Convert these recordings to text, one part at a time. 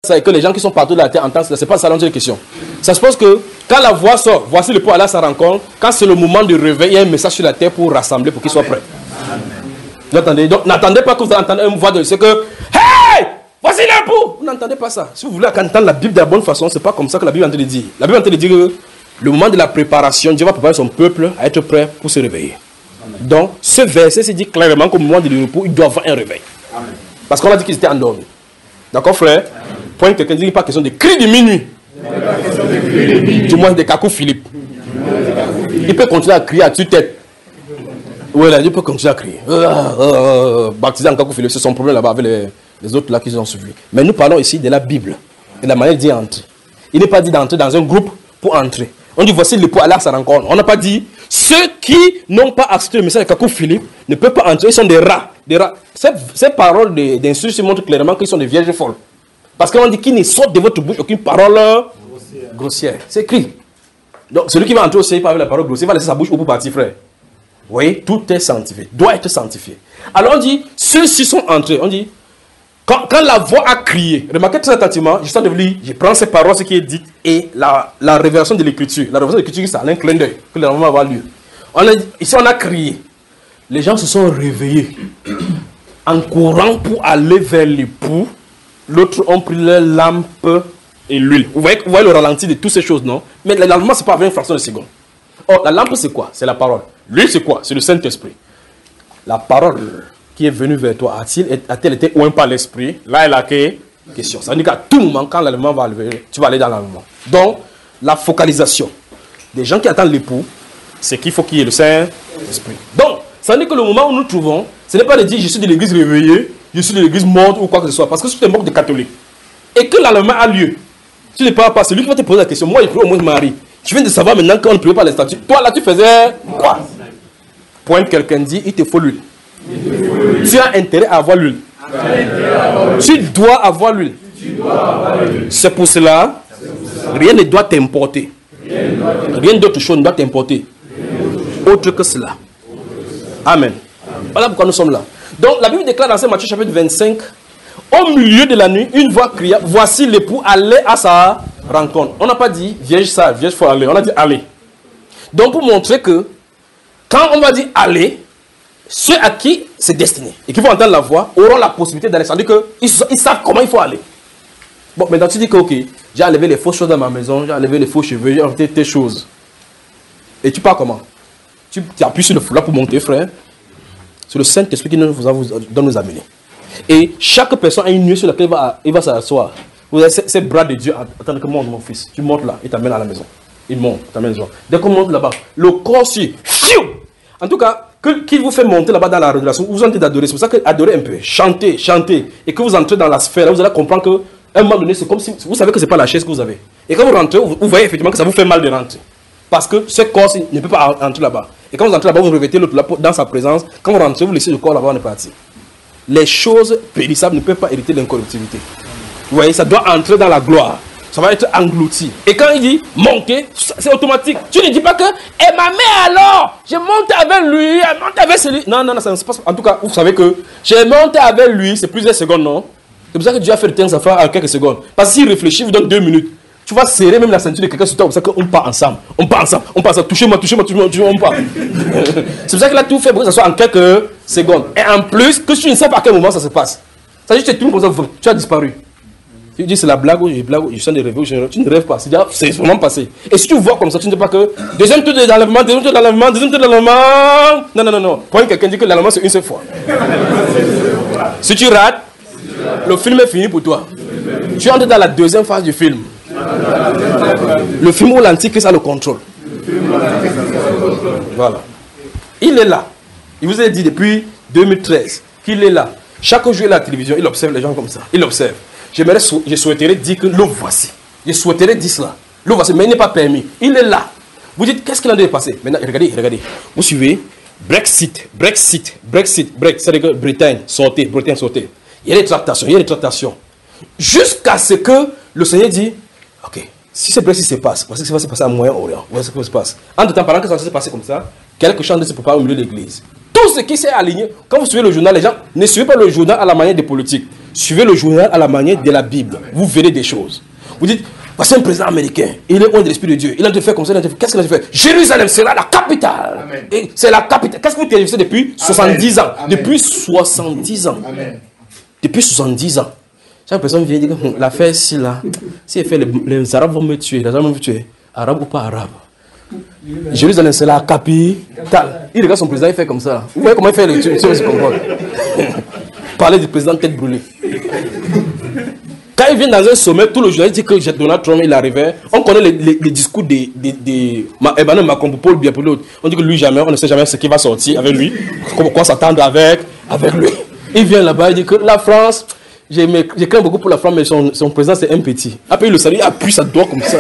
ça et que les gens qui sont partout de la terre entendent cela, c'est pas ça l'enjeu de question. Ça suppose que quand la voix sort, voici le pot aller à sa rencontre, quand c'est le moment de réveil, il y a un message sur la terre pour rassembler, pour qu'ils soient prêts. Vous entendez? Donc n'attendez pas que vous entendez une voix de ce que hey! Voici l'époux! Vous n'entendez pas ça. Si vous voulez entendre la Bible de la bonne façon, c'est pas comme ça que la Bible est en train de dire. La Bible est en train de dire que le moment de la préparation, Dieu va préparer son peuple à être prêt pour se réveiller. Amen. Donc, ce verset se dit clairement qu'au moment du repos, il doit avoir un réveil. Amen. Parce qu'on a dit qu'ils étaient endormis. D'accord, frère? Point quelqu'un dit qu'il n'y a pas question de cris de minuit. Du moins des cacous Philippe. Il peut continuer à crier à tue-tête. Voilà, il peut continuer à crier. Baptisé en cacou Philippe, c'est son problème là-bas avec les autres là qui ont suivi. Mais nous parlons ici de la Bible. Et la manière d'y entrer. Il n'est pas dit d'entrer dans un groupe pour entrer. On dit voici l'époux aller à sa rencontre. On n'a pas dit ceux qui n'ont pas accepté le message de Kakou Philippe ne peuvent pas entrer. Ils sont des rats. Des rats. Ces paroles d'instruction montrent clairement qu'ils sont des vierges folles. Parce qu'on dit qu'il ne sort de votre bouche aucune parole grossière. C'est écrit. Donc celui qui va entrer au CI avec la parole grossière va laisser sa bouche au bout partir, frère. Vous voyez, tout est sanctifié. Doit être sanctifié. Alors on dit ceux-ci sont entrés. On dit quand la voix a crié, remarquez très attentivement, je sens de lui, je prends ces paroles, ce qui est dit, et la révélation de l'écriture. La révélation de l'écriture, ça a un clin d'œil, que le moment va avoir lieu. Ici, on a crié. Les gens se sont réveillés en courant pour aller vers l'époux. L'autre ont pris leur lampe et l'huile. Vous voyez le ralenti de toutes ces choses, non? Mais l'enlèvement, ce n'est pas avec une fraction de seconde. Or, la lampe, c'est quoi? C'est la parole. L'huile, c'est quoi? C'est le Saint-Esprit. La parole qui est venu vers toi, a-t-elle été oint par l'esprit? Là, elle a question. Ça veut dire qu'à tout moment, quand l'allemand va lever, tu vas aller dans l'allemand. Donc, la focalisation des gens qui attendent l'époux, c'est qu'il faut qu'il y ait le Saint-Esprit. Donc, ça veut dire que le moment où nous nous trouvons, ce n'est pas de dire je suis de l'église réveillée, je suis de l'église morte ou quoi que ce soit. Parce que si tu es mort de catholique et que l'allemand a lieu, tu ne parles pas, c'est lui qui va te poser la question. Moi, il faut au moins Marie. Tu viens de savoir maintenant qu'on ne priait pas les statuts. Toi, là, tu faisais quoi? Point, quelqu'un dit, il te faut l'huile. Tu as intérêt à avoir l'huile. Tu dois avoir l'huile. C'est pour cela, rien ne doit t'importer. Rien d'autre chose ne doit t'importer. Autre que cela. Amen. Voilà pourquoi nous sommes là. Donc la Bible déclare dans Saint Matthieu chapitre 25, au milieu de la nuit, une voix cria, voici l'époux, allez à sa rencontre. On n'a pas dit vierge sage, vierge faut aller. On a dit allez. Donc pour montrer que quand on va dire aller, ceux à qui c'est destiné et qui vont entendre la voix auront la possibilité d'aller. C'est-à-dire qu'ils savent comment il faut aller. Bon, maintenant tu dis que ok, j'ai enlevé les fausses choses dans ma maison, j'ai enlevé les faux cheveux, j'ai enlevé tes choses. Et tu pars comment? Tu appuies sur le foulard pour monter, frère. C'est le Saint-Esprit qui doit nous amener. Et chaque personne a une nuée sur laquelle il va s'asseoir. Vous avez ces bras de Dieu. Attends que monte mon fils. Tu montes là, il t'amène à la maison. Il monte, t'amène à la maison. Dès qu'on monte là-bas, le corps suit. En tout cas, qu'il vous fait monter là-bas dans la révélation, vous entrez d'adorer. C'est pour ça que adorez un peu, chantez, chantez. Et que vous entrez dans la sphère, là, vous allez comprendre qu'à un moment donné, c'est comme si vous savez que ce n'est pas la chaise que vous avez. Et quand vous rentrez, vous voyez effectivement que ça vous fait mal de rentrer. Parce que ce corps ne peut pas entrer là-bas. Et quand vous entrez là-bas, vous revêtez l'autre là dans sa présence. Quand vous rentrez, vous laissez le corps là-bas, on est parti. Les choses périssables ne peuvent pas hériter l'incorruptibilité. Vous voyez, ça doit entrer dans la gloire. Ça va être englouti. Et quand il dit monter, c'est automatique. Tu ne dis pas que, et ma mère alors, je monte avec lui, elle monte avec celui. Non, non, non, ça ne se passe pas. En tout cas, vous savez que j'ai monté avec lui, c'est plusieurs secondes, non? C'est pour ça que Dieu a fait le temps, ça fait en quelques secondes. Parce que s'il réfléchit, il vous donne 2 minutes. Tu vas serrer même la ceinture de quelqu'un sur toi, c'est pour ça qu'on part ensemble. On part ensemble, on part ensemble. Touchez-moi, touchez-moi, touchez-moi, on part. C'est pour ça qu'il a tout fait pour que ça soit en quelques secondes. Et en plus, que tu ne sais pas à quel moment ça se passe. Ça veut dire que tu te tournes comme ça, tu as disparu. Tu dis c'est la blague ou je sens des rêves, tu ne rêves pas, c'est vraiment passé. Et si tu vois comme ça, tu ne sais pas que deuxième tour d'enlèvement, deuxième tour d'enlèvement, deuxième tour d'enlèvement. Non, non, non, non. Point quelqu'un dit que l'enlèvement c'est une seule fois. Si tu rates, le film est fini pour toi. Tu entres dans la deuxième phase du film. Le film où l'antichrist a le contrôle. Voilà. Il est là. Il vous a dit depuis 2013 qu'il est là. Chaque jour il est à la télévision, il observe les gens comme ça. Il observe. Je souhaiterais dire que le voici. Je souhaiterais dire cela. Le voici, mais il n'est pas permis. Il est là. Vous dites, qu'est-ce qu'il en doit passer? Maintenant, regardez, regardez. Vous suivez. Brexit. C'est-à-dire que Bretagne, sortez. Il y a des tractations, jusqu'à ce que le Seigneur dit, ok, si ce Brexit se passe, voici ce qui va se passer à Moyen-Orient. Voici ce qui va se passer. En tout temps, pendant que ça va se passer comme ça, quelque chose de se préparer au milieu de l'église. Tout ce qui s'est aligné, quand vous suivez le journal, les gens ne suivez pas le journal à la manière des politiques. Suivez le journal à la manière de la Bible. Vous verrez des choses. Vous dites, voici un président américain, il est loin de l'Esprit de Dieu. Il a dû faire comme ça, qu'est-ce qu'il a dû faire? Jérusalem sera la capitale. Et c'est la capitale. Qu'est-ce que vous télévisez depuis 70 ans? Amen. Depuis 70 ans. Amen. Depuis 70 ans. Chaque personne vient dire que l'affaire ici, là, si elle fait les Arabes vont me tuer, les Arabes vont me tuer. Arabe ou pas arabe. Jérusalem, c'est la capitale. Il regarde son président, il fait comme ça. Vous voyez comment il fait les tuer, il se comporte. Parler du président tête brûlée. Quand il vient dans un sommet, tout le journaliste dit que Donald Trump il arrivait. On connaît les discours de Emmanuel Macron pour Paul Biya. On dit que lui jamais, on ne sait jamais ce qui va sortir avec lui. Quoi s'attendre avec lui. Il vient là-bas, il dit que la France, j'ai craint beaucoup pour la France, mais son président c'est un petit. Après il le salue, il appuie sa doigt comme ça.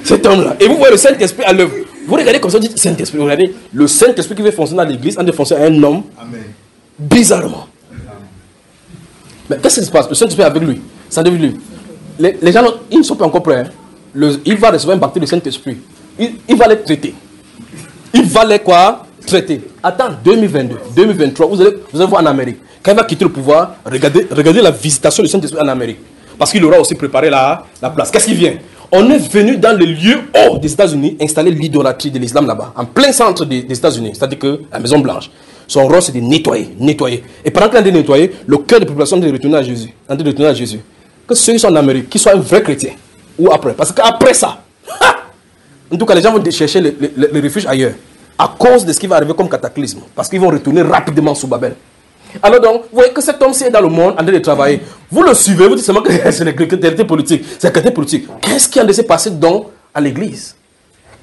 Cet homme-là. Et vous voyez le Saint-Esprit à l'œuvre. Vous regardez comme ça, vous dites Saint-Esprit. Vous regardez le Saint-Esprit qui veut foncer dans l'église, en défoncer un homme. Amen. Bizarrement. Mais qu'est-ce qui se passe? Le Saint-Esprit est avec lui. Ça devient lui. Les gens, ils ne sont pas encore prêts. Hein. Il va recevoir un baptême du Saint-Esprit. Il va les traiter. Il va les quoi? Traiter. Attends, 2022, 2023, vous allez voir en Amérique. Quand il va quitter le pouvoir, regardez la visitation du Saint-Esprit en Amérique. Parce qu'il aura aussi préparé la place. Qu'est-ce qui vient? On est venu dans le lieu hors des États-Unis installer l'idolâtrie de l'islam là-bas, en plein centre des États-Unis, c'est-à-dire que la Maison Blanche. Son rôle, c'est de nettoyer. Et pendant qu'il est en train de nettoyer, le cœur de la population est retourné à Jésus. Que ceux qui sont en Amérique, qu'ils soient un vrai chrétien, ou après. Parce qu'après ça, en tout cas, les gens vont chercher le refuge ailleurs, à cause de ce qui va arriver comme cataclysme. Parce qu'ils vont retourner rapidement sous Babel. Alors donc, vous voyez que cet homme-ci est dans le monde en train de travailler. Vous le suivez, vous dites seulement que c'est les chrétiens politiques. C'est les chrétiens politiques. Qu'est-ce qui a laissé passer donc à l'église?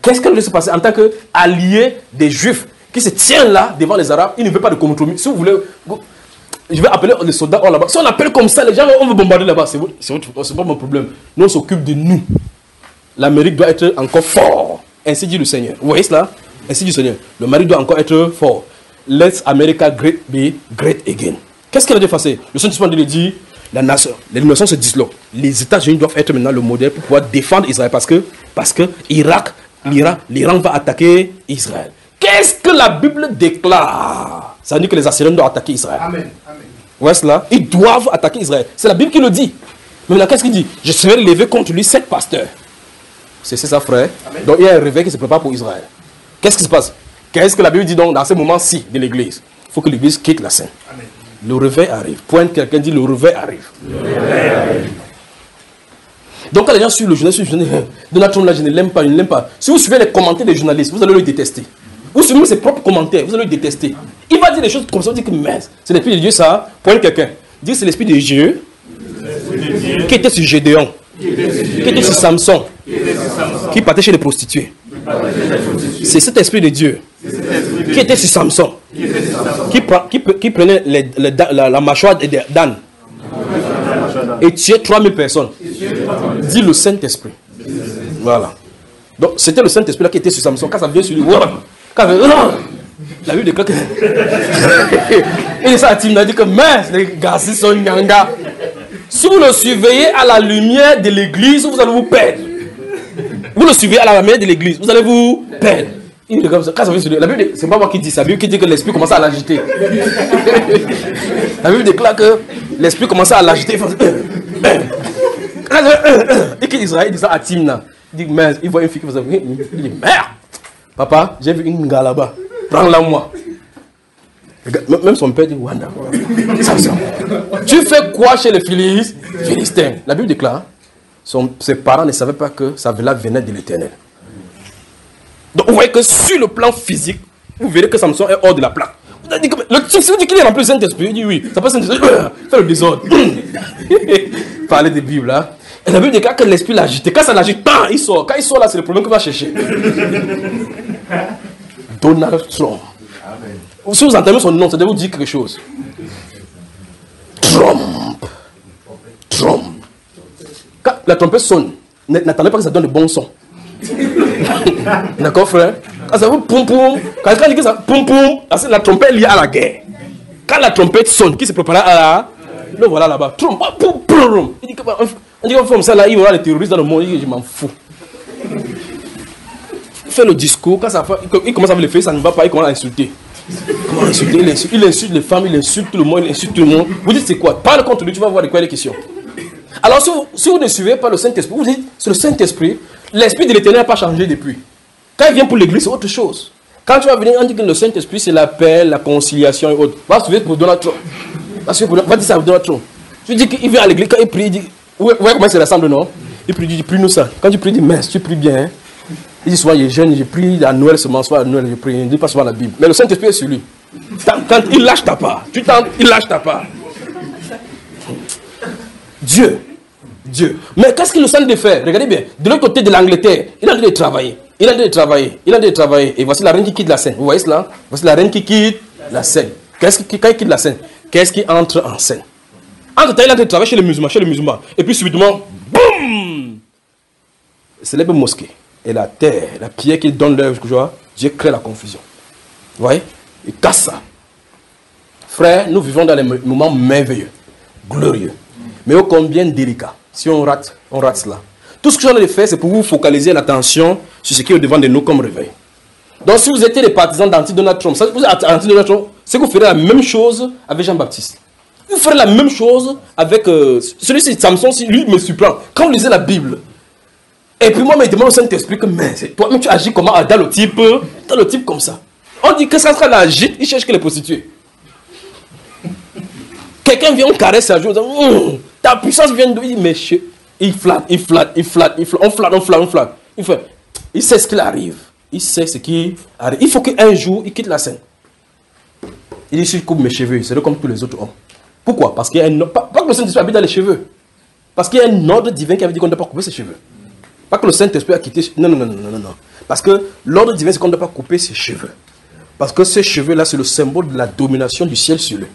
Qu'est-ce qui a laissé passer en tant qu'allié des Juifs qui se tient là devant les Arabes? Il ne veut pas de compromis. Si vous voulez, je vais appeler les soldats là-bas. Si on appelle comme ça, les gens, on veut bombarder là-bas. C'est pas mon problème. Nous, on s'occupe de nous. L'Amérique doit être encore fort. Ainsi dit le Seigneur. Vous voyez cela? Ainsi dit le Seigneur. Le mari doit encore être fort. Let America be great again. Qu'est-ce qu'il a dû faire? Le Saint-Esprit dit, les nations se disloquent. Les États-Unis doivent être maintenant le modèle pour pouvoir défendre Israël. Parce que l'Iran va attaquer Israël. Qu'est-ce que la Bible déclare? Ça veut dire que les Assyriens doivent attaquer Israël. Amen. Vous voyez cela? Ils doivent attaquer Israël. C'est la Bible qui le dit. Mais maintenant, qu'est-ce qu'il dit? Je serai levé contre lui 7 pasteurs. C'est ça, frère. Amen. Donc il y a un réveil qui se prépare pour Israël. Qu'est-ce qui se passe? Qu'est-ce que la Bible dit donc dans ce moment-ci de l'église? Il faut que l'église quitte la scène. Amen. Le réveil arrive. Pointe quelqu'un dit le réveil arrive. Donc quand les gens suivent le journaliste, Donald Trump là, je ne l'aime pas, Si vous suivez les commentaires des journalistes, vous allez le détester. Vous suivez ses propres commentaires, vous allez le détester. Il va dire des choses comme ça, vous dites que c'est l'esprit de Dieu ça. Pointe quelqu'un. Dire c'est l'esprit de Dieu qui était sur Gédéon, qui était sur Samson, qui partait chez les prostituées. C'est cet esprit de Dieu qui était sur Samson, qui prenait la mâchoire d'âne et tuait 3000 personnes. Dit le Saint-Esprit. Voilà. Donc c'était le Saint-Esprit là qui était sur Samson. Quand ça vient sur lui, la Bible déclare que et ça a dit que mais les gars sont nyanga. Si vous le surveillez à la lumière de l'église, vous allez vous perdre. Vous le suivez à la lumière de l'église, vous allez vous perdre. Il comme ça. Quand ça vient sur lui, la Bible, c'est pas moi qui dis ça, la Bible qui dit que l'esprit commence à l'agiter. La Bible déclare que l'esprit commence à l'agiter. Et qu'il Israël dit ça à Timna. Il dit merde, il voit une fille qui vous a vu. Il dit merde, papa, j'ai vu une gars là-bas. Prends-la moi. Même son père dit Wanda. Tu fais quoi chez les Philistins? La Bible déclare ses parents ne savaient pas que ça venait de l'Éternel. Donc vous voyez que sur le plan physique, vous verrez que Samson est hors de la plaque. Le type, si vous dites qu'il est rempli de Saint-Esprit, il dit oui, ça passe Saint-Esprit, fait le désordre. Parler de Bible là. Et la Bible déclare que l'esprit l'agite. Quand ça l'agite, il sort. Quand il sort là, c'est le problème qu'il va chercher. Donald Trump. Amen. Si vous entendez son nom, ça doit vous dire quelque chose. Trump. Quand la trompette sonne, n'attendez pas que ça donne de bons sons. D'accord, frère? Quand ça vous poum poum, quand il dit que ça poum poum, la trompette est liée à la guerre. Quand la trompette sonne, qui se prépare à la. Le voilà là-bas. Trump, poum poum. Il dit qu'on fait comme ça là, il y aura les terroristes dans le monde. Il dit, je m'en fous. fait le discours, quand ça fait, il commence à me le faire, ça ne va pas, il commence à insulter. Comment insulter? Il insulte les femmes, il insulte tout le monde, il insulte tout le monde. Vous dites c'est quoi? Parle contre lui, tu vas voir de quoi il est question. Alors si vous ne suivez pas le Saint-Esprit, vous dites c'est le Saint-Esprit, l'Esprit de l'Éternel n'a pas changé depuis. Quand il vient pour l'église, c'est autre chose. Quand tu vas venir, on dit que le Saint-Esprit c'est la paix, la conciliation et autres. Va se souvenir pour Donald Trump. Va dire ça pour Donald Trump. Tu dis qu'il vient à l'église, quand il prie, il dit, ouais, comment il se rassemble, non? Il prie, il dit, prie-nous ça. Quand tu pries, il dit, mince, tu pries bien. Hein? Il dit, souvent, il est jeune, j'ai pris à Noël seulement, soit à Noël, je prie. Il ne dit pas souvent la Bible. Mais le Saint-Esprit est sur lui. Quand il lâche ta part, tu tentes, il lâche ta part. Dieu. Mais qu'est-ce qu'il est en train de faire? Regardez bien, de l'autre côté de l'Angleterre, il est en train de travailler. Et voici la reine qui quitte la scène. Vous voyez cela? Voici la reine qui quitte la scène. Quand il quitte la scène, qu'est-ce qui entre en scène? Entre temps, il est en train de travailler chez les musulmans. Et puis subitement, boum! C'est les mosquées. Et la terre, la pierre qui donne l'œuvre, Dieu crée la confusion. Vous voyez? Il casse ça. Frère, nous vivons dans des moments merveilleux, glorieux. Mais ô combien délicat. Si on rate cela. Tout ce que j'en ai fait, c'est pour vous focaliser l'attention sur ce qui est au-devant de nous comme réveil. Donc si vous étiez les partisans d'anti-Donald Trump, c'est que vous ferez la même chose avec Jean-Baptiste. Vous ferez la même chose avec celui-ci, Samson, si lui me surprend. Quand vous lisez la Bible, et puis moi, je me demande au Saint-Esprit que, mais toi-même tu agis comment dans le type comme ça. On dit que ça sera la gîte, il cherche que les prostituées. Quelqu'un vient, on caresse sa joue, ta puissance vient de lui, mais il flatte. On flatte. Il sait ce qu'il arrive. Il faut qu'un jour, il quitte la scène. Il dit, si je coupe mes cheveux, c'est comme tous les autres hommes. Pourquoi? Parce qu'il y a un ordre, pas que le Saint-Esprit habite dans les cheveux. Parce qu'il y a un ordre divin qui avait dit qu'on ne doit pas couper ses cheveux. Pas que le Saint-Esprit a quitté. Non. Parce que l'ordre divin, c'est qu'on ne doit pas couper ses cheveux. Parce que ces cheveux-là, c'est le symbole de la domination du ciel sur lui.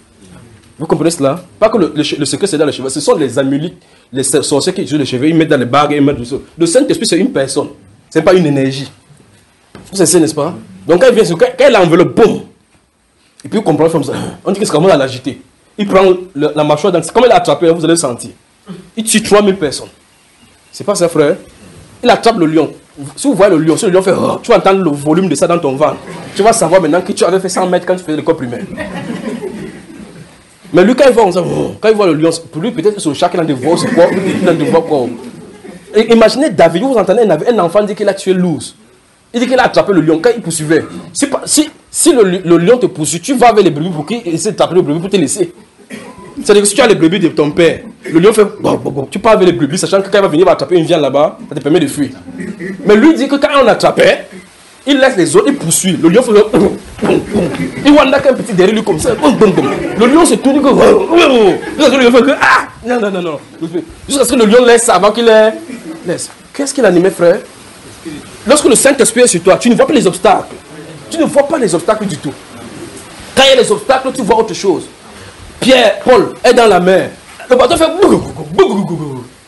Vous comprenez cela? Pas que le secret, c'est dans les cheveux. Ce sont les amulettes, les sorciers qui utilisent les cheveux, ils mettent dans les bagues et ils mettent dessus. Le Saint-Esprit, c'est une personne. Ce n'est pas une énergie. Vous savez, n'est-ce pas? Donc quand il vient, quand il enveloppe, boum. Et puis il comprend comme ça. On dit que c'est comment à l'agiter. Il prend la mâchoire, comme il a attrapé, vous allez le sentir. Il tue 3000 personnes. C'est pas ça, frère? Il attrape le lion. Si vous voyez le lion, si le lion fait, oh, tu vas entendre le volume de ça dans ton ventre. Tu vas savoir maintenant que tu avais fait 100 mètres quand tu faisais l'école primaire. Mais lui, quand il voit le lion, pour lui, peut-être que c'est le chat qu'il a de voir, c'est quoi? Il a de voir quoi? Et imaginez David, vous entendez un enfant dire qu'il a tué l'ours. Il dit qu'il a attrapé le lion quand il poursuivait. Si le lion te poursuit, tu vas avec les brebis pour qu'il essaie de t'attraper les brebis pour te laisser. C'est-à-dire que si tu as les brebis de ton père, le lion fait tu pars avec les brebis, sachant que quand il va venir, il va attraper une viande là-bas, ça te permet de fuir. Mais lui dit que quand on attrapait, il laisse les autres, il poursuit. Le lion fait il voit un petit derrière lui comme ça. Le lion se tourne comme le lion fait que non. Jusqu'à ce que le lion laisse avant qu'il laisse. Qu'est-ce qu'il animait, frère? Lorsque le Saint-Esprit est sur toi, tu ne vois pas les obstacles. Tu ne vois pas les obstacles du tout. Quand il y a les obstacles, tu vois autre chose. Pierre, Paul est dans la mer. Le bateau fait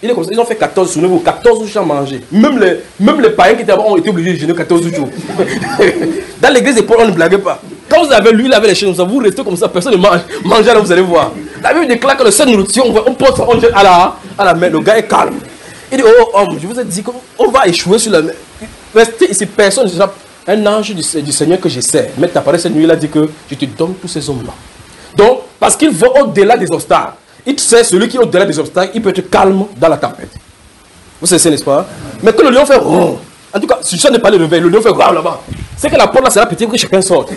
il est comme ça. Ils ont fait 14 jours, 14 jours sans manger. Même les païens qui étaient là-bas ont été obligés de jeûner 14 jours. Dans l'église de Paul, on ne blaguait pas. Quand vous avez lui, il avait les chaînes comme ça, vous restez comme ça, personne ne mange. Mangez là, vous allez voir. La Bible déclare que le seul nourriture, on porte ça, on jette à la mer. Le gars est calme. Il dit, oh homme, je vous ai dit qu'on va échouer sur la mer. Restez ici, personne ne sera. Un ange du Seigneur que j'essaie, mais t'apparaît cette nuit, il a dit que je te donne tous ces hommes-là. Donc, parce qu'il va au-delà des obstacles. Il sait, celui qui est au-delà des obstacles, il peut être calme dans la tempête. Vous savez, n'est-ce pas? Mais que le lion fait oh. En tout cas, si je ne pas le réveil, le lion fait grave là-bas. C'est que la porte là sera petite pour que chacun sorte.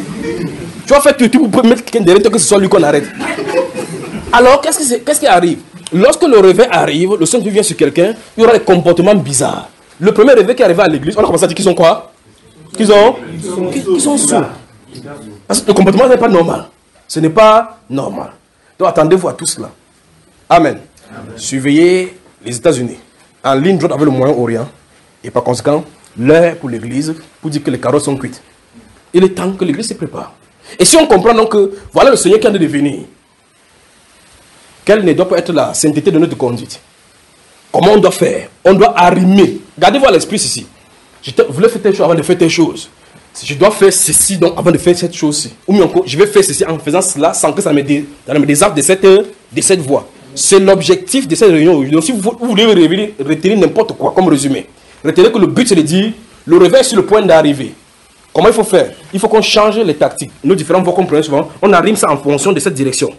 Tu vas faire tout pour mettre quelqu'un derrière toi que ce soit lui qu'on arrête. Alors, qu'est-ce qui arrive? Lorsque le réveil arrive, le Saint-Esprit vient sur quelqu'un, il y aura des comportements bizarres. Le premier réveil qui est arrivé à l'église, on a commencé à dire qu'ils sont quoi? Qu'ils sont sourds. Parce que le comportement n'est pas normal. Ce n'est pas normal. Donc attendez-vous à tout cela. Amen. Surveillez les États-Unis en ligne droite avec le Moyen-Orient. Et par conséquent, l'heure pour l'église pour dire que les carottes sont cuites. Il est temps que l'église se prépare. Et si on comprend donc que voilà le Seigneur qui a de venir, quelle ne doit pas être la sainteté de notre conduite? Comment on doit faire? On doit arrimer. Gardez-vous à l'esprit ici. Je voulais faire telle chose avant de faire telle chose. Si je dois faire ceci donc avant de faire cette chose-ci. Ou mieux encore, je vais faire ceci en faisant cela sans que ça me désarme de cette voie. C'est l'objectif de cette réunion aujourd'hui. Donc si vous voulez retenir n'importe quoi comme résumé, retenez que le but c'est de dire Le réveil est sur le point d'arriver. Comment il faut faire? Il faut qu'on change les tactiques. Nos différentes voix qu'on prenait souvent, on arrime ça en fonction de cette direction.